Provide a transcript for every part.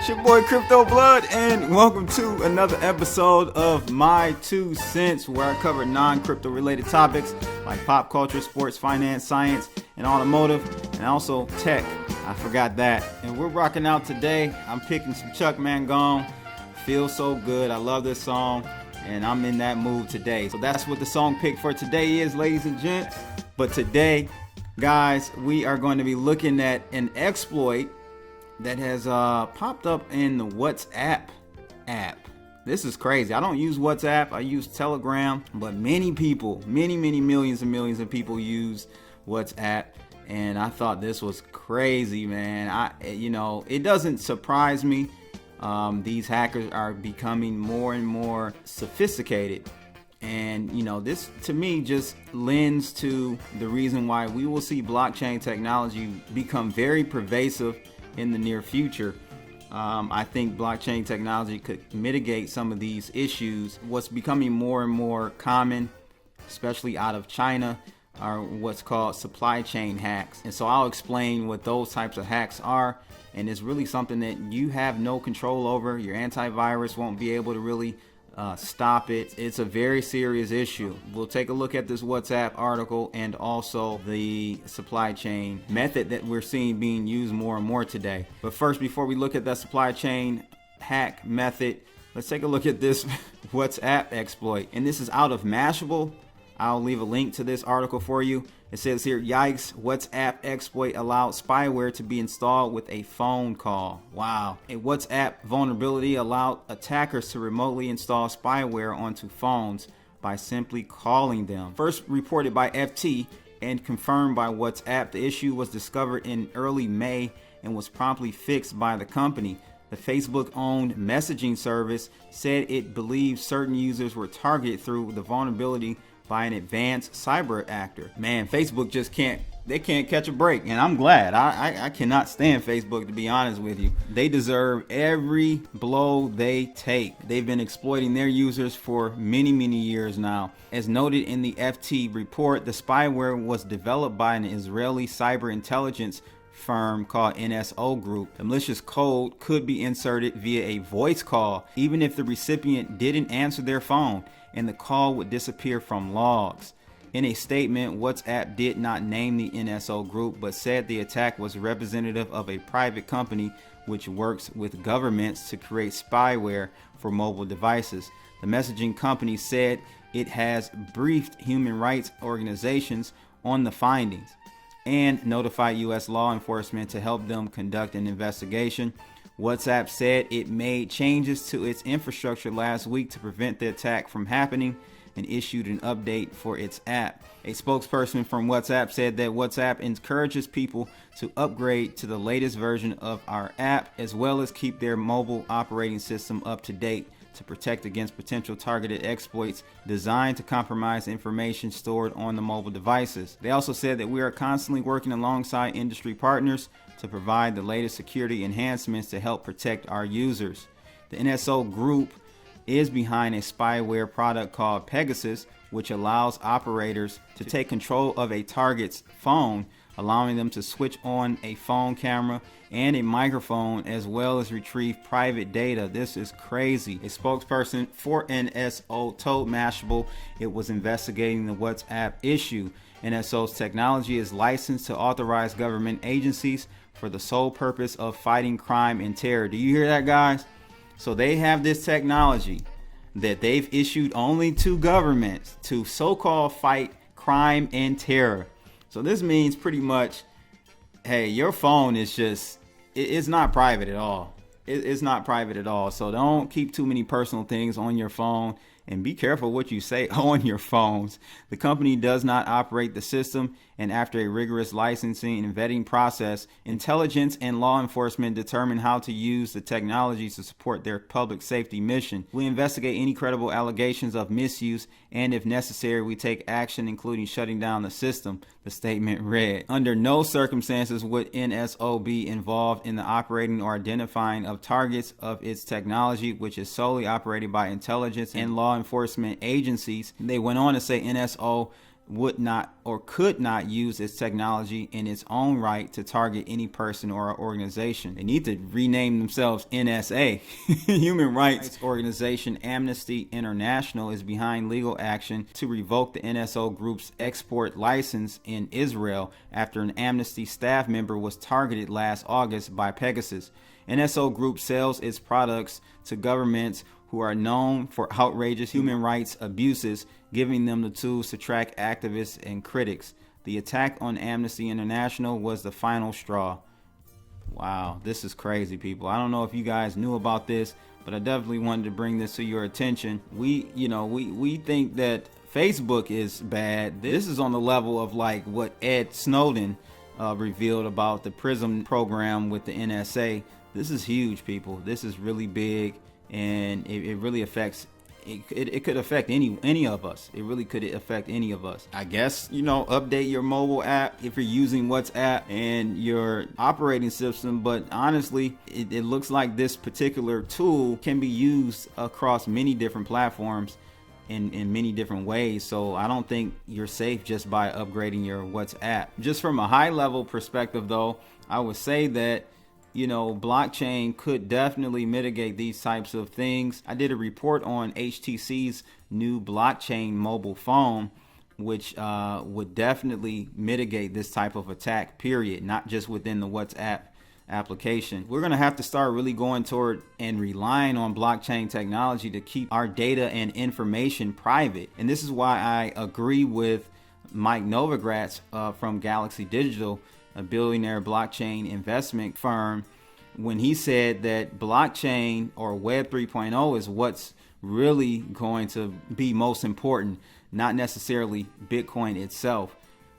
your boy Crypto Blood, and welcome to another episode of My 2 Cents, where I cover non-crypto related topics like pop culture, sports, finance, science, and automotive, and also tech. I forgot that. And we're rocking out today. I'm picking some Chuck Mangone. Feels so good. I love this song, and I'm in that mood today. So that's what the song pick for today is, ladies and gents. But today, guys, we are going to be looking at an exploit that has popped up in the WhatsApp app. This is crazy. I don't use WhatsApp. I use Telegram, but many people, many millions and millions of people use WhatsApp, and I thought this was crazy, man. It doesn't surprise me. These hackers are becoming more and more sophisticated, and this to me just lends to the reason why we will see blockchain technology become very pervasive in the near future. I think blockchain technology could mitigate some of these issues. What's becoming more and more common, especially out of China, are what's called supply chain hacks. And so I'll explain what those types of hacks are. And it's really something that you have no control over. Your antivirus won't be able to really stop it. It's a very serious issue. We'll take a look at this WhatsApp article and also the supply chain method that we're seeing being used more and more today. But first, before we look at that supply chain hack method, let's take a look at this WhatsApp exploit. And this is out of Mashable. I'll leave a link to this article for you. It says here, yikes, WhatsApp exploit allowed spyware to be installed with a phone call. Wow. A WhatsApp vulnerability allowed attackers to remotely install spyware onto phones by simply calling them. First reported by FT and confirmed by WhatsApp, the issue was discovered in early May and was promptly fixed by the company. The Facebook-owned messaging service said it believed certain users were targeted through the vulnerability by an advanced cyber actor. Man, Facebook just can't catch a break, and I'm glad. I cannot stand Facebook, to be honest with you. They deserve every blow they take. They've been exploiting their users for many years now. As noted in the FT report, the spyware was developed by an Israeli cyber intelligence firm called NSO Group. The malicious code could be inserted via a voice call, even if the recipient didn't answer their phone, and the call would disappear from logs. In a statement, WhatsApp did not name the NSO Group, but said the attack was representative of a private company which works with governments to create spyware for mobile devices. The messaging company said it has briefed human rights organizations on the findings and notified U.S. law enforcement to help them conduct an investigation. WhatsApp said it made changes to its infrastructure last week to prevent the attack from happening and issued an update for its app. A spokesperson from WhatsApp said that WhatsApp encourages people to upgrade to the latest version of our app, as well as keep their mobile operating system up to date to protect against potential targeted exploits designed to compromise information stored on the mobile devices. They also said that we are constantly working alongside industry partners to provide the latest security enhancements to help protect our users. The NSO Group is behind a spyware product called Pegasus, which allows operators to take control of a target's phone, allowing them to switch on a phone camera and a microphone, as well as retrieve private data. This is crazy. A spokesperson for NSO told Mashable it was investigating the WhatsApp issue. NSO's technology is licensed to authorized government agencies for the sole purpose of fighting crime and terror. Do you hear that, guys? So they have this technology that they've issued only to governments to so-called fight crime and terror. So this means pretty much, hey, your phone is just, it's not private at all. It's not private at all. So don't keep too many personal things on your phone, and be careful what you say on your phones. The company does not operate the system, and after a rigorous licensing and vetting process, intelligence and law enforcement determine how to use the technology to support their public safety mission. We investigate any credible allegations of misuse, and if necessary, we take action, including shutting down the system, the statement read. Under no circumstances would NSO be involved in the operating or identifying of targets of its technology, which is solely operated by intelligence and law enforcement agencies. They went on to say NSO would not or could not use its technology in its own right to target any person or organization. They need to rename themselves NSA. Human rights organization Amnesty International is behind legal action to revoke the NSO group's export license in Israel after an Amnesty staff member was targeted last August by Pegasus. NSO Group sells its products to governments who are known for outrageous human rights abuses, giving them the tools to track activists and critics. The attack on Amnesty International was the final straw. Wow, this is crazy, people. I don't know if you guys knew about this, but I definitely wanted to bring this to your attention. We think that Facebook is bad. This is on the level of like what Ed Snowden revealed about the PRISM program with the NSA. This is huge, people. This is really big. And it really affects, it could affect any of us. It really could affect any of us. I guess, update your mobile app if you're using WhatsApp and your operating system. But honestly, it looks like this particular tool can be used across many different platforms in many different ways. So I don't think you're safe just by upgrading your WhatsApp. Just from a high level perspective, though, I would say that blockchain could definitely mitigate these types of things. I did a report on HTC's new blockchain mobile phone, which would definitely mitigate this type of attack, period, not just within the WhatsApp application. We're going to have to start really going toward and relying on blockchain technology to keep our data and information private. And this is why I agree with Mike Novogratz from Galaxy Digital, a billionaire blockchain investment firm, when he said that blockchain or Web 3.0 is what's really going to be most important, not necessarily Bitcoin itself.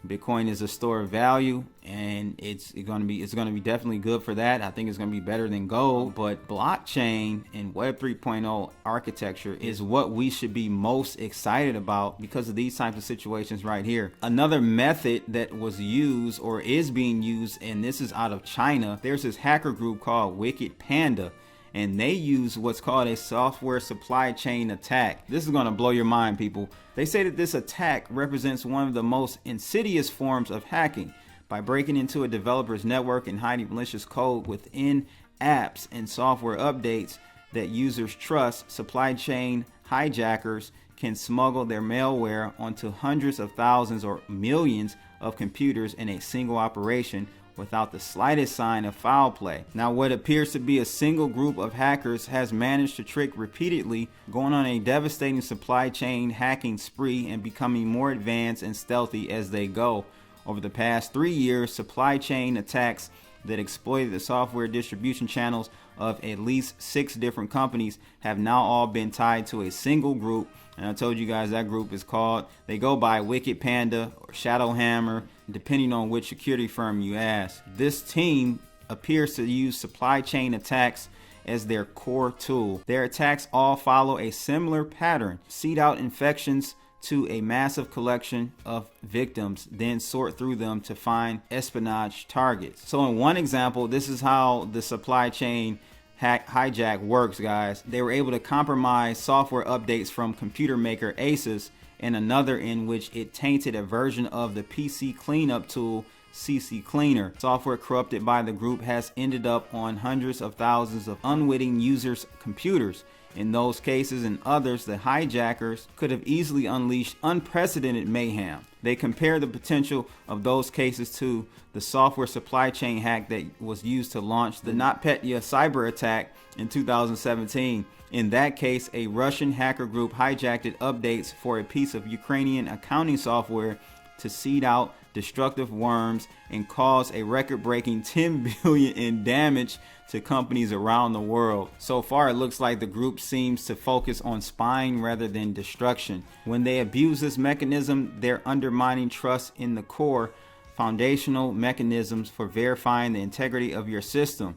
Bitcoin is a store of value, and it's going to be definitely good for that. I think it's going to be better than gold, but blockchain and Web 3.0 architecture is what we should be most excited about because of these types of situations right here. Another method that was used or is being used, and this is out of China, there's this hacker group called Wicked Panda, and they use what's called a software supply chain attack. This is going to blow your mind, people. They say that this attack represents one of the most insidious forms of hacking. By breaking into a developer's network and hiding malicious code within apps and software updates that users trust, supply chain hijackers can smuggle their malware onto hundreds of thousands or millions of computers in a single operation without the slightest sign of foul play. Now, what appears to be a single group of hackers has managed to trick repeatedly, going on a devastating supply chain hacking spree and becoming more advanced and stealthy as they go. Over the past 3 years, supply chain attacks that exploited the software distribution channels of at least 6 different companies have now all been tied to a single group. And I told you guys that group is called, they go by Wicked Panda or Shadow Hammer, depending on which security firm you ask. This team appears to use supply chain attacks as their core tool. Their attacks all follow a similar pattern: seed out infections to a massive collection of victims, then sort through them to find espionage targets. So in one example, this is how the supply chain hijack works, guys. They were able to compromise software updates from computer maker Asus, and another in which it tainted a version of the PC cleanup tool CC Cleaner. Software corrupted by the group has ended up on hundreds of thousands of unwitting users' computers. In those cases and others, the hijackers could have easily unleashed unprecedented mayhem. They compare the potential of those cases to the software supply chain hack that was used to launch the NotPetya cyber attack in 2017. In that case, a Russian hacker group hijacked updates for a piece of Ukrainian accounting software to seed out destructive worms and cause a record-breaking $10 billion in damage to companies around the world. So far, it looks like the group seems to focus on spying rather than destruction. When they abuse this mechanism, they're undermining trust in the core foundational mechanisms for verifying the integrity of your system.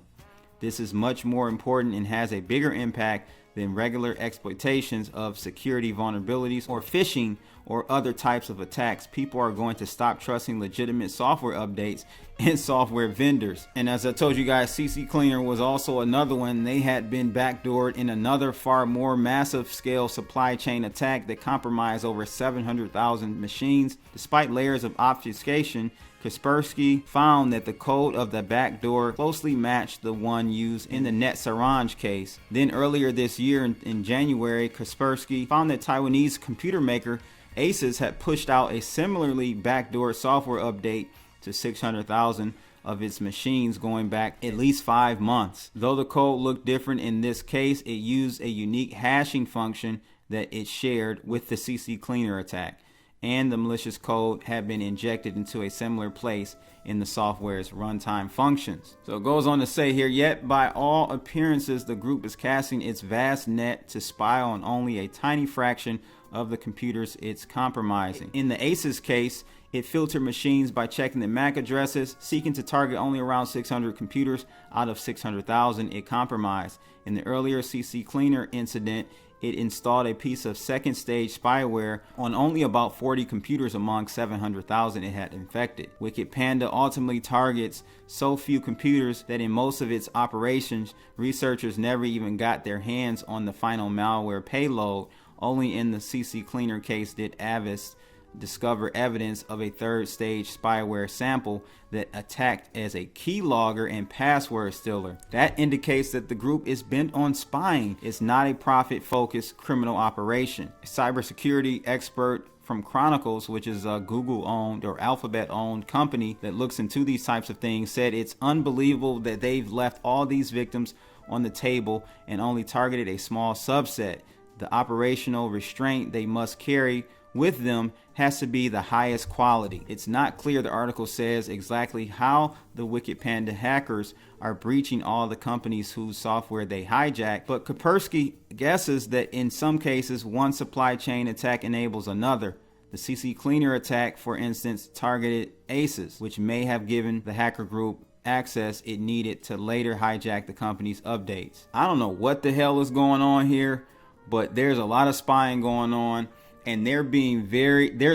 This is much more important and has a bigger impact than regular exploitations of security vulnerabilities or phishing or other types of attacks. People are going to stop trusting legitimate software updates and software vendors. And as I told you guys, CC Cleaner was also another one. They had been backdoored in another far more massive scale supply chain attack that compromised over 700,000 machines. Despite layers of obfuscation, Kaspersky found that the code of the backdoor closely matched the one used in the NetSarange case. Then earlier this year in January, Kaspersky found that Taiwanese computer maker Asus had pushed out a similarly backdoor software update to 600,000 of its machines going back at least 5 months. Though the code looked different in this case, it used a unique hashing function that it shared with the CC Cleaner attack, and the malicious code had been injected into a similar place in the software's runtime functions. So it goes on to say here, yet by all appearances, the group is casting its vast net to spy on only a tiny fraction of the computers it's compromising. In the Asus case, it filtered machines by checking the MAC addresses, seeking to target only around 600 computers out of 600,000 it compromised. In the earlier CC Cleaner incident, it installed a piece of second stage spyware on only about 40 computers among 700,000 it had infected. Wicked Panda ultimately targets so few computers that in most of its operations, researchers never even got their hands on the final malware payload. Only in the CC Cleaner case did Avis discover evidence of a third stage spyware sample that attacked as a keylogger and password stealer. That indicates that the group is bent on spying. It's not a profit-focused criminal operation. A cybersecurity expert from Chronicles, which is a Google-owned or Alphabet-owned company that looks into these types of things, said it's unbelievable that they've left all these victims on the table and only targeted a small subset. The operational restraint they must carry with them has to be the highest quality. It's not clear, the article says, exactly how the Wicked Panda hackers are breaching all the companies whose software they hijack, but Kaspersky guesses that in some cases one supply chain attack enables another. The CC Cleaner attack, for instance, targeted Asus, which may have given the hacker group access it needed to later hijack the company's updates. I don't know what the hell is going on here, but there's a lot of spying going on, and they're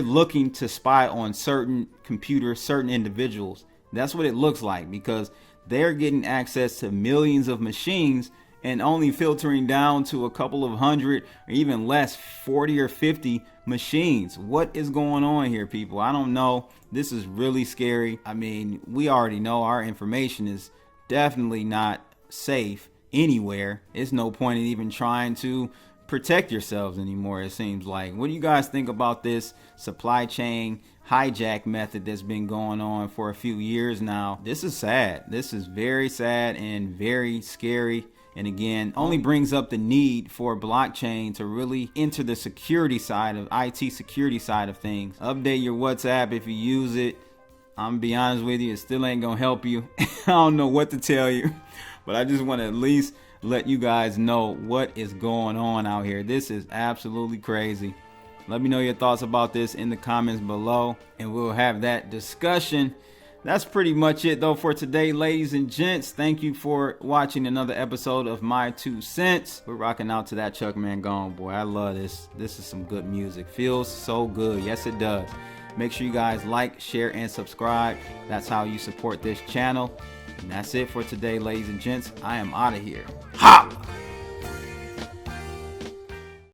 looking to spy on certain computers, certain individuals. That's what it looks like, because they're getting access to millions of machines and only filtering down to a couple of hundred or even less, 40 or 50 machines. What is going on here, people? I don't know. This is really scary. I mean, we already know our information is definitely not safe anywhere. There's no point in even trying to protect yourselves anymore, it seems like. What do you guys think about this supply chain hijack method that's been going on for a few years now? This is sad. This is very sad and very scary. And again, only brings up the need for blockchain to really enter the security side of IT security side of things. Update your WhatsApp if you use it. I'm gonna be honest with you, it still ain't gonna help you. I don't know what to tell you, but I just want to at least let you guys know what is going on out here. This is absolutely crazy. Let me know your thoughts about this in the comments below, and we'll have that discussion. That's pretty much it though for today, ladies and gents. Thank you for watching another episode of My 2 Cents. We're rocking out to that Chuck Man Gone, boy. I love this. This is some good music. Feels so good. Yes, it does. Make sure you guys like, share, and subscribe. That's how you support this channel. And that's it for today, ladies and gents. I am out of here. Holla!